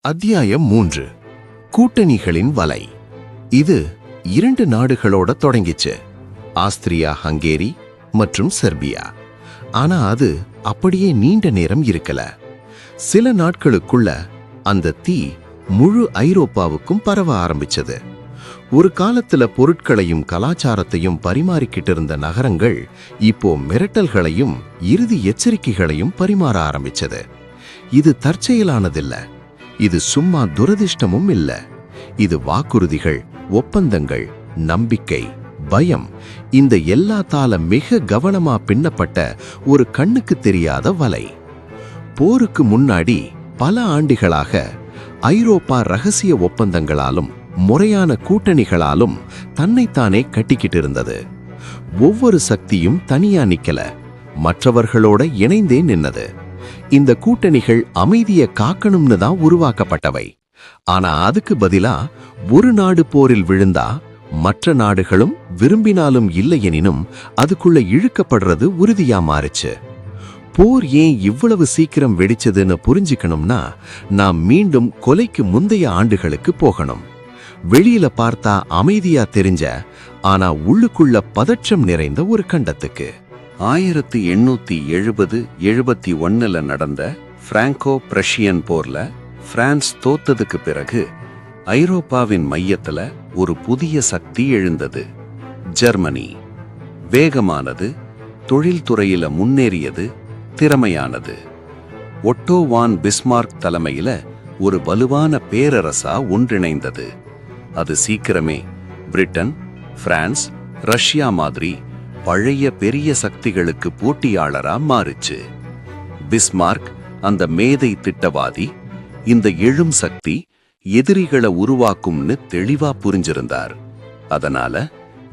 அத்தியாயம் 3. கூட்டணிகளின் வலை. இது 2 நாடுகளோட தொடங்கிச்சு, ஆஸ்திரியா ஹங்கேரி மற்றும் செர்பியா. ஆனா அது அப்படியே நீண்ட நேரம் இருக்கல. சில நாட்களுக்குள்ள அந்த தீ முழு ஐரோப்பாவுக்கும் பரவ ஆரம்பிச்சது. ஒரு காலத்துல பொருட்களையும் கலாச்சாரத்தையும் பரிமாறிக்கிட்டு இருந்த நகரங்கள் இப்போ மிரட்டல்களையும் இறுதி எச்சரிக்கைகளையும் பரிமாற ஆரம்பிச்சது. இது தற்செயலானதில்ல, இது சும்மா துரதிர்ஷ்டமும் இல்ல. இது வாக்குறுதிகள், ஒப்பந்தங்கள், நம்பிக்கை, பயம், இந்த எல்லாத்தால மிக கவனமா பின்னப்பட்ட ஒரு கண்ணுக்கு தெரியாத வலை. போருக்கு முன்னாடி பல ஆண்டுகளாக ஐரோப்பா ரகசிய ஒப்பந்தங்களாலும் முறையான கூட்டணிகளாலும் தன்னைத்தானே கட்டிக்கிட்டு இருந்தது. ஒவ்வொரு சக்தியும் தனியா நிக்கல, மற்றவர்களோட இணைந்தே நின்னது. இந்த கூட்டணிகள் அமைதியை காக்கணும்னு தான் உருவாக்கப்பட்டவை. ஆனா அதுக்கு பதிலா ஒரு நாடு போரில் விழுந்தா மற்ற நாடுகளும் விரும்பினாலும் இல்லையெனினும் அதுக்குள்ள இழுக்கப்படுறது உறுதியா மாறுச்சு. போர் ஏன் இவ்வளவு சீக்கிரம் வெடிச்சதுன்னு புரிஞ்சுக்கணும்னா நாம் மீண்டும் கொலைக்கு முந்தைய ஆண்டுகளுக்கு போகணும். வெளியில பார்த்தா அமைதியா தெரிஞ்ச ஆனா உள்ளுக்குள்ள பதற்றம் நிறைந்த ஒரு கண்டத்துக்கு. 1870-71 நடந்த பிராங்கோ பிரஷியன் போர்ல பிரான்ஸ் தோத்ததுக்கு பிறகு ஐரோப்பாவின் மையத்துல ஒரு புதிய சக்தி எழுந்தது, ஜெர்மனி. வேகமானது, தொழில்துறையில முன்னேறியது, திறமையானது. ஒட்டோ வான் பிஸ்மார்க் தலைமையில ஒரு வலுவான பேரரசா ஒன்றிணைந்தது. அது சீக்கிரமே பிரிட்டன், பிரான்ஸ், ரஷ்யா மாதிரி பழைய பெரிய சக்திகளுக்கு போட்டியாளரா மாறுச்சு. பிஸ்மார்க் அந்த மேதை திட்டவாதி இந்த எழும் சக்தி எதிரிகளை உருவாக்கும்னு தெளிவா புரிஞ்சிருந்தார். அதனால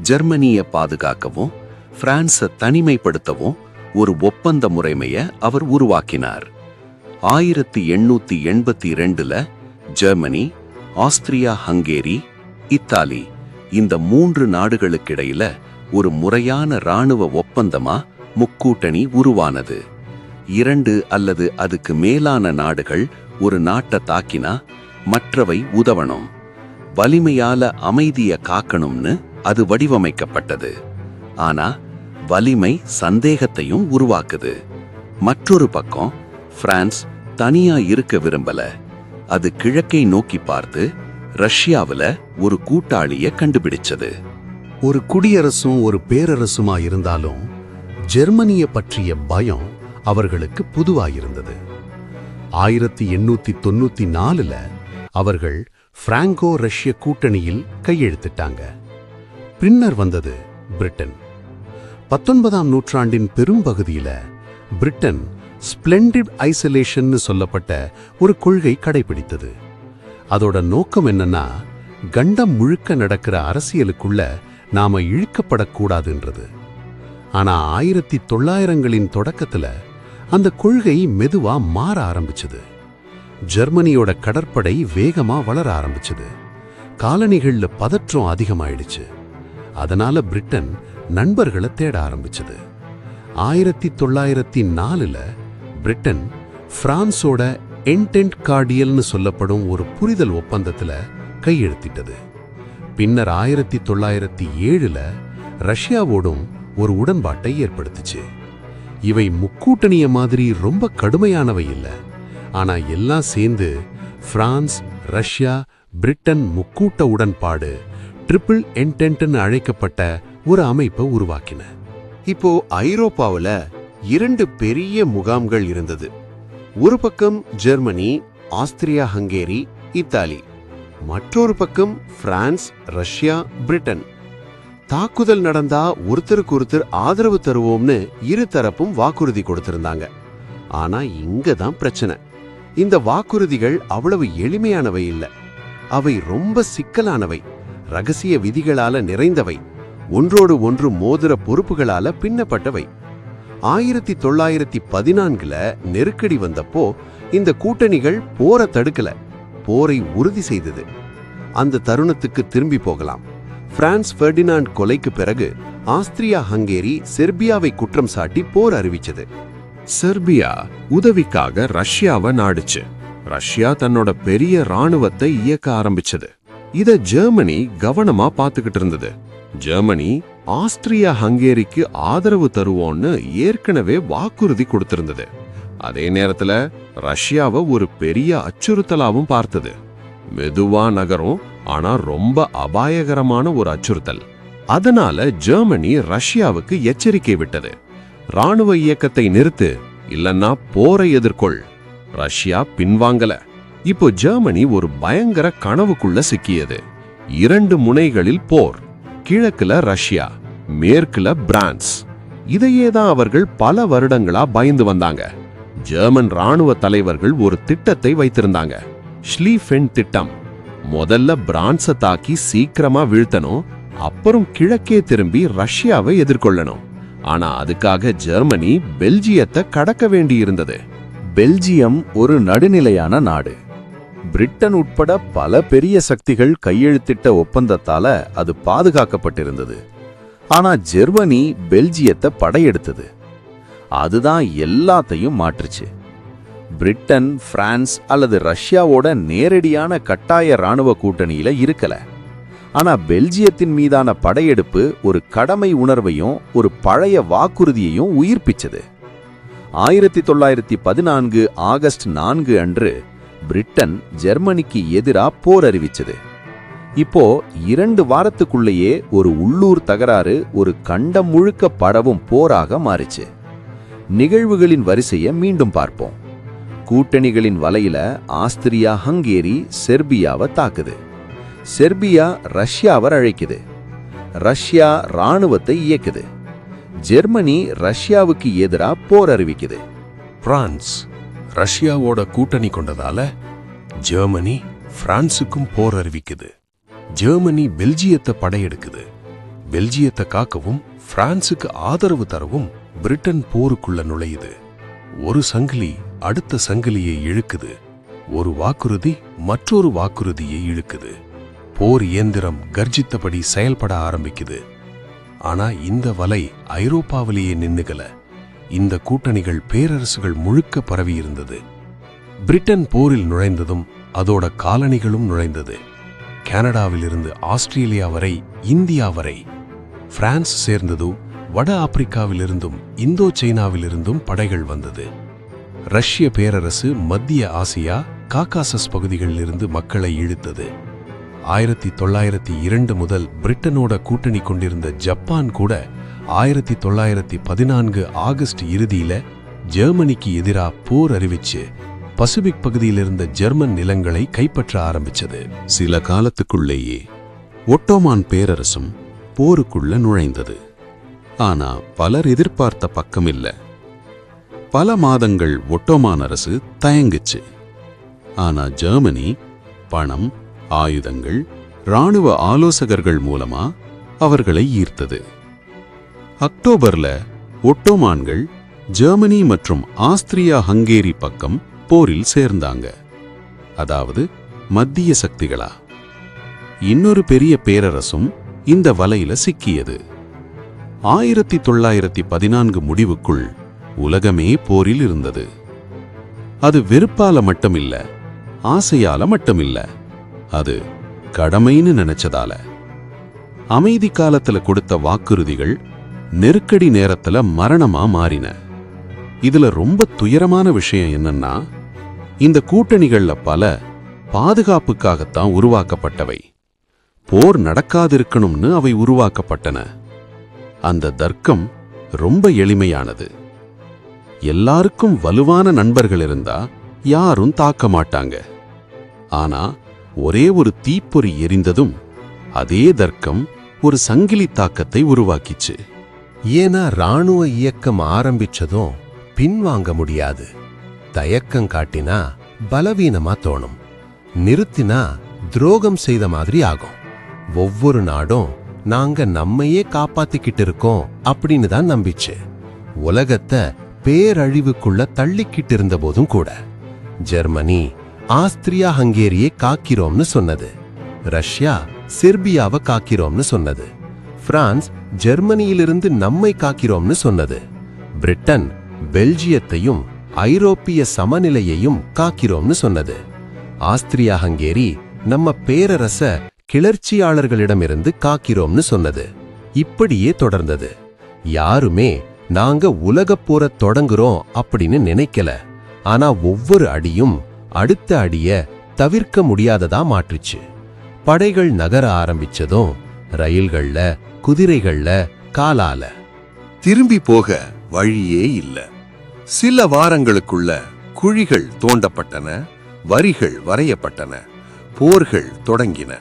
ஜெர்மனிய பாதுகாக்கவும் பிரான்ஸை தனிமைப்படுத்தவும் ஒரு ஒப்பந்த முறைமைய அவர் உருவாக்கினார். 1882 ஜெர்மனி, ஆஸ்திரியா ஹங்கேரி, இத்தாலி இந்த 3 நாடுகளுக்கிடையில ஒரு முறையான இராணுவ ஒப்பந்தமா முக்கூட்டணி உருவானது. 2 அல்லது அதுக்கு மேலான நாடுகள் ஒரு நாட்டை தாக்கினா மற்றவை உதவணும். வலிமையால அமைதிய காக்கணும்னு அது வடிவமைக்கப்பட்டது. ஆனா வலிமை சந்தேகத்தையும் உருவாக்குது. மற்றொரு பக்கம் பிரான்ஸ் தனியா இருக்க விரும்பல. அது கிழக்கை நோக்கி பார்த்து ரஷ்யாவுல ஒரு கூட்டாளிய கண்டுபிடிச்சது. ஒரு குடியரசும் ஒரு பேரரசுமா இருந்தாலும் ஜெர்மனிய பற்றிய பயம் அவர்களுக்கு புதுவாயிருந்தது. 1894 அவர்கள் பிராங்கோ ரஷ்ய கூட்டணியில் கையெழுத்திட்டாங்க. பின்னர் வந்தது பிரிட்டன். 19ஆம் நூற்றாண்டின் பெரும்பகுதியில பிரிட்டன் ஸ்பிளெண்டிட் ஐசோலேஷன் சொல்லப்பட்ட ஒரு கொள்கை கடைபிடித்தது. அதோட நோக்கம் என்னன்னா, கண்டம் முழுக்க நடக்கிற அரசியலுக்குள்ள நாம இழுக்கப்படக்கூடாதுன்றது. ஆனா 1900களின் தொடக்கத்துல அந்த கொள்கை மெதுவா மாற ஆரம்பிச்சது. ஜெர்மனியோட கடற்படை வேகமா வளர ஆரம்பிச்சது. காலனிகள்ல பதற்றம் அதிகமாயிடுச்சு. அதனால பிரிட்டன் நண்பர்களை தேட ஆரம்பிச்சது. 1904 பிரிட்டன் பிரான்ஸோட என்டென்ட் கார்டியல்னு சொல்லப்படும் ஒரு புரிதல் ஒப்பந்தத்துல கையெழுத்திட்டது. பின்னர் 1907 ரஷ்யாவோடும் ஒரு உடன்பாட்டை ஏற்படுத்துச்சு. இவை முக்கூட்டணிய மாதிரி ரொம்ப கடுமையானவை இல்ல. ஆனா எல்லாம் சேர்ந்து பிரான்ஸ், ரஷ்யா, பிரிட்டன் முக்கூட்ட உடன்பாடு, ட்ரிபிள் என்டென்ட்னு அழைக்கப்பட்ட ஒரு அமைப்பை உருவாக்கின. இப்போ ஐரோப்பாவுல 2 பெரிய முகாம்கள் இருந்தது. ஒரு பக்கம் ஜெர்மனி, ஆஸ்திரியா ஹங்கேரி, இத்தாலி. மற்றொரு பக்கம் பிரான்ஸ், ரஷ்யா, பிரிட்டன். தாக்குதல் நடந்தா ஒருத்தருக்கு ஒருத்தர் ஆதரவு தருவோம்னு இரு தரப்பும் வாக்குறுதி கொடுத்திருந்தாங்க. ஆனா இங்கதான் பிரச்சனை. இந்த வாக்குறுதிகள் அவ்வளவு எளிமையானவை இல்ல. அவை ரொம்ப சிக்கலானவை, ரகசிய விதிகளால நிறைந்தவை, ஒன்றோடு ஒன்று மோதிர பொறுப்புகளால பின்னப்பட்டவை. 1914 நெருக்கடி வந்தப்போ இந்த கூட்டணிகள் போரை தடுக்கல, போரை உறுதி செய்தது. அந்த தருணத்துக்கு திரும்பி போகலாம். பிரான்ஸ் பெர்டினாண்ட் கொலைக்கு பிறகு ஆஸ்திரியா ஹங்கேரி செர்பியாவை குற்றம் சாட்டி போர் அறிவிச்சது. செர்பியா உதவிக்காக ரஷ்யாவை நாடுச்சு. ரஷ்யா தன்னோட பெரிய ராணுவத்தை இயக்க ஆரம்பிச்சது. இத ஜெர்மனி கவனமா பாத்துக்கிட்டு இருந்தது. ஜெர்மனி ஆஸ்திரியா ஹங்கேரிக்கு ஆதரவு தருவோன்னு ஏற்கனவே வாக்குறுதி கொடுத்திருந்தது. அதே நேரத்துல ரஷ்யாவை ஒரு பெரிய அச்சுறுத்தலாவும் பார்த்தது. மெதுவா நகரும், ஆனா ரொம்ப அபாயகரமான ஒரு அச்சுறுத்தல். அதனால ஜெர்மனி ரஷ்யாவுக்கு எச்சரிக்கை விட்டது. ராணுவ இயக்கத்தை நிறுத்து, இல்லன்னா போரை எதிர்கொள். ரஷ்யா பின்வாங்கல. இப்போ ஜெர்மனி ஒரு பயங்கர கனவுக்குள்ள சிக்கியது. 2 முனைகளில் போர். கிழக்குல ரஷ்யா, மேற்குல பிரான்ஸ். இதையே தான் அவர்கள் பல வருடங்களா பயந்து வந்தாங்க. ஜெர்மன் ராணுவ தலைவர்கள் ஒரு திட்டத்தை வைத்திருந்தாங்க, ஷ்லீஃபென் திட்டம். முதல்ல பிரான்ஸை தாக்கி சீக்கிரமா வீழ்த்தணும், அப்புறம் கிழக்கே திரும்பி ரஷ்யாவை எதிர்கொள்ளணும். ஆனா அதுக்காக ஜெர்மனி பெல்ஜியத்தை கடக்க வேண்டியிருந்தது. பெல்ஜியம் ஒரு நடுநிலையான நாடு. பிரிட்டன் உட்பட பல பெரிய சக்திகள் கையெழுத்திட்ட ஒப்பந்தத்தால அது பாதுகாக்கப்பட்டிருந்தது. ஆனா ஜெர்மனி பெல்ஜியத்தை படையெடுத்தது. அதுதான் எல்லாத்தையும் மாற்றுச்சு. பிரிட்டன், பிரான்ஸ் அல்லது ரஷ்யாவோட நேரடியான கட்டாய ராணுவ கூட்டணியில இருக்கல. ஆனா பெல்ஜியத்தின் மீதான படையெடுப்பு ஒரு கடமை உணர்வையும் ஒரு பழைய வாக்குறுதியையும் உயிர்ப்பிச்சது. 1914 ஆகஸ்ட் 4 அன்று பிரிட்டன் ஜெர்மனிக்கு எதிரா போர் அறிவிச்சது. இப்போ 2 வாரத்துக்குள்ளேயே ஒரு உள்ளூர் தகராறு ஒரு கண்டம் முழுக்க பரவும் போராக மாறிச்சு. நிகழ்வுகளின் வரிசையை மீண்டும் பார்ப்போம். கூட்டணிகளின் வலையில ஆஸ்திரியா ஹங்கேரி செர்பியாவை தாக்குது. செர்பியா ரஷ்யாவை அழைக்குது. ரஷ்யா ராணுவத்தை இயக்குது. ஜெர்மனி ரஷ்யாவுக்கு எதிரா போர் அறிவிக்குது. பிரான்ஸ் ரஷ்யாவோட கூட்டணி கொண்டதால ஜெர்மனி பிரான்சுக்கும் போர் அறிவிக்குது. ஜெர்மனி பெல்ஜியத்தை படையெடுக்குது. பெல்ஜியத்தை காக்கவும் பிரான்சுக்கு ஆதரவு தரவும் பிரிட்டன் போருக்குள்ள நுழையுது. ஒரு சங்கிலி அடுத்த சங்கிலியை இழுக்குது. ஒரு வாக்குறுதி மற்றொரு வாக்குறுதியை இழுக்குது. போர் இயந்திரம் கர்ஜித்தபடி செயல்பட ஆரம்பிக்குது. ஆனா இந்த வலை ஐரோப்பாவிலேயே நின்னுகல. இந்த கூட்டணிகள் பேரரசுகள் முழுக்க பரவியிருந்தது. பிரிட்டன் போரில் நுழைந்ததும் அதோட காலனிகளும் நுழைந்தது. கனடாவிலிருந்து ஆஸ்திரேலியா வரை, இந்தியா வரை. பிரான்ஸ் சேர்ந்ததும் வட ஆப்பிரிக்காவிலிருந்தும் இந்தோ சைனாவிலிருந்தும் படைகள் வந்தது. ரஷ்ய பேரரசு மத்திய ஆசியா, காகாசஸ் பகுதிகளிலிருந்து மக்களை இழுத்தது. 1902 முதல் பிரிட்டனோட கூட்டணி கொண்டிருந்த ஜப்பான் கூட 1914 ஆகஸ்ட் இறுதியில ஜெர்மனிக்கு எதிரா போர் அறிவிச்சு பசிபிக் பகுதியிலிருந்த ஜெர்மன் நிலங்களை கைப்பற்ற ஆரம்பிச்சது. சில காலத்துக்குள்ளேயே ஒட்டோமான் பேரரசும் போருக்குள்ள நுழைந்தது. ஆனா பலர் எதிர்பார்த்த பக்கம் இல்ல. பல மாதங்கள் ஒட்டோமான் அரசு தயங்குச்சு. ஆனா ஜெர்மனி பணம், ஆயுதங்கள், ராணுவ ஆலோசகர்கள் மூலமா அவர்களை ஈர்த்தது. அக்டோபர்ல ஒட்டோமான்கள் ஜெர்மனி மற்றும் ஆஸ்திரியா ஹங்கேரி பக்கம் போரில் சேர்ந்தாங்க. அதாவது மத்திய சக்திகளா. இன்னொரு பெரிய பேரரசும் இந்த வலையில சிக்கியது. 1914 முடிவுக்குள் உலகமே போரில் இருந்தது. அது வெறுப்பால மட்டுமில்ல, ஆசையால மட்டுமில்ல, அது கடமைன்னு நினைச்சதால. அமைதி காலத்துல கொடுத்த வாக்குறுதிகள் நெருக்கடி நேரத்துல மரணமா மாறின. இதுல ரொம்ப துயரமான விஷயம் என்னன்னா, இந்த கூட்டணிகள்ல பல பாதுகாப்புக்காகத்தான் உருவாக்கப்பட்டவை. போர் நடக்காதிருக்கணும்னு அவை உருவாக்கப்பட்டன. அந்த தர்க்கம் ரொம்ப எளிமையானது. எல்லாருக்கும் வலுவான நண்பர்கள் இருந்தா யாரும் தாக்க மாட்டாங்க. ஆனா ஒரே ஒரு தீப்பொறி எரிந்ததும் அதே தர்க்கம் ஒரு சங்கிலி தாக்கத்தை உருவாக்கிச்சு. ஏன்னா ராணுவ இயக்கம் ஆரம்பிச்சதும் பின்வாங்க முடியாது. தயக்கம் காட்டினா பலவீனமா தோணும். நிறுத்தினா துரோகம் செய்த மாதிரி ஆகும். ஒவ்வொரு நாடும் நாங்க நம்மையே காப்பாத்திக்கிட்டு இருக்கோம் அப்படின்னு தான் நம்பிச்சு. உலகத்தை பேரழிவுக்குள்ள தள்ளிக்கிட்டு இருந்த போதும் கூட ஜெர்மனி ஆஸ்திரியா ஹங்கேரியை காக்கிறோம்னு சொன்னது. ரஷ்யா செர்பியாவை காக்கிறோம்னு சொன்னது. பிரான்ஸ் ஜெர்மனியிலிருந்து நம்மை காக்கிறோம்னு சொன்னது. பிரிட்டன் பெல்ஜியத்தையும் ஐரோப்பிய சமநிலையையும் காக்கிறோம்னு சொன்னது. ஆஸ்திரியா ஹங்கேரி நம்ம பேரரச கிளர்ச்சியாளர்களிடமிருந்து காக்கிறோம்னு சொன்னது. இப்படியே தொடர்ந்தது. யாருமே நாங்க உலகப் போரத் தொடங்குறோம் அப்படின்னு நினைக்கல. ஆனா ஒவ்வொரு அடியும் அடுத்த அடிய தவிர்க்க முடியாததா மாற்றுச்சு. படைகள் நகர ஆரம்பிச்சதும் ரயில்கள்ல, குதிரைகள்ல, காலால. திரும்பி போக வழியே இல்ல. சில வாரங்களுக்குள்ள குழிகள் தோண்டப்பட்டன, வரிகள் வரையப்பட்டன, போர்கள் தொடங்கின.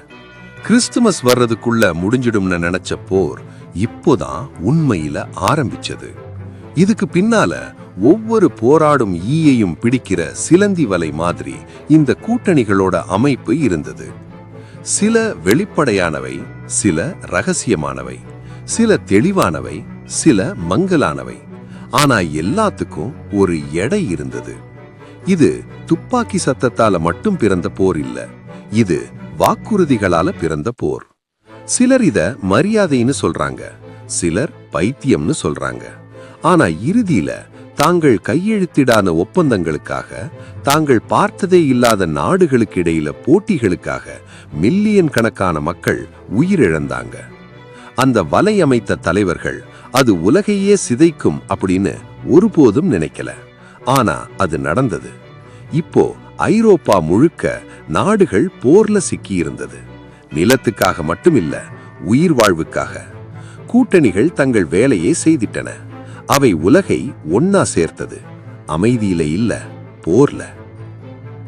கிறிஸ்துமஸ் வர்றதுக்குள்ள முடிஞ்சிடும்னு நினைச்ச போர் இப்போதான் உண்மையில ஆரம்பிச்சது. இதுக்கு பின்னால ஒவ்வொரு போராடும் ஈயையும் பிடிக்கிற சிலந்தி வலை மாதிரி இந்த கூட்டணிகளோட அமைப்பு இருந்தது. சில வெளிப்படையானவை, சில ரகசியமானவை, சில தெளிவானவை, சில மங்கலானவை. ஆனா எல்லாத்துக்கும் ஒரு எடை இருந்தது. இது துப்பாக்கி சத்தத்தால மட்டும் பிறந்த போர் இல்ல, இது வாக்குறுதிகளால பிறந்த போர். சிலர் இத மரியாதைன்னு சொல்றாங்க, சிலர் பைத்தியம்னு சொல்றாங்க. ஆனா இறுதியில தாங்கள் கையெழுத்திடாத ஒப்பந்தங்களுக்காக, தாங்கள் பார்த்ததே இல்லாத நாடுகளுக்கு இடையில போட்டிகளுக்காக மில்லியன் கணக்கான மக்கள் உயிரிழந்தாங்க. அந்த வலை அமைத்த தலைவர்கள் அது உலகையே சிதைக்கும் அப்படின்னு ஒருபோதும் நினைக்கல. ஆனா அது நடந்தது. இப்போ ஐரோப்பா முழுக்க நாடுகள் போர்ல சிக்கியிருந்தது. நிலத்துக்காக மட்டுமில்ல, உயிர் வாழ்வுக்காக. கூட்டணிகள் தங்கள் வேலையை செய்திட்டன. அவை உலகை ஒன்னா சேர்த்தது. அமைதியில இல்ல, போர்ல.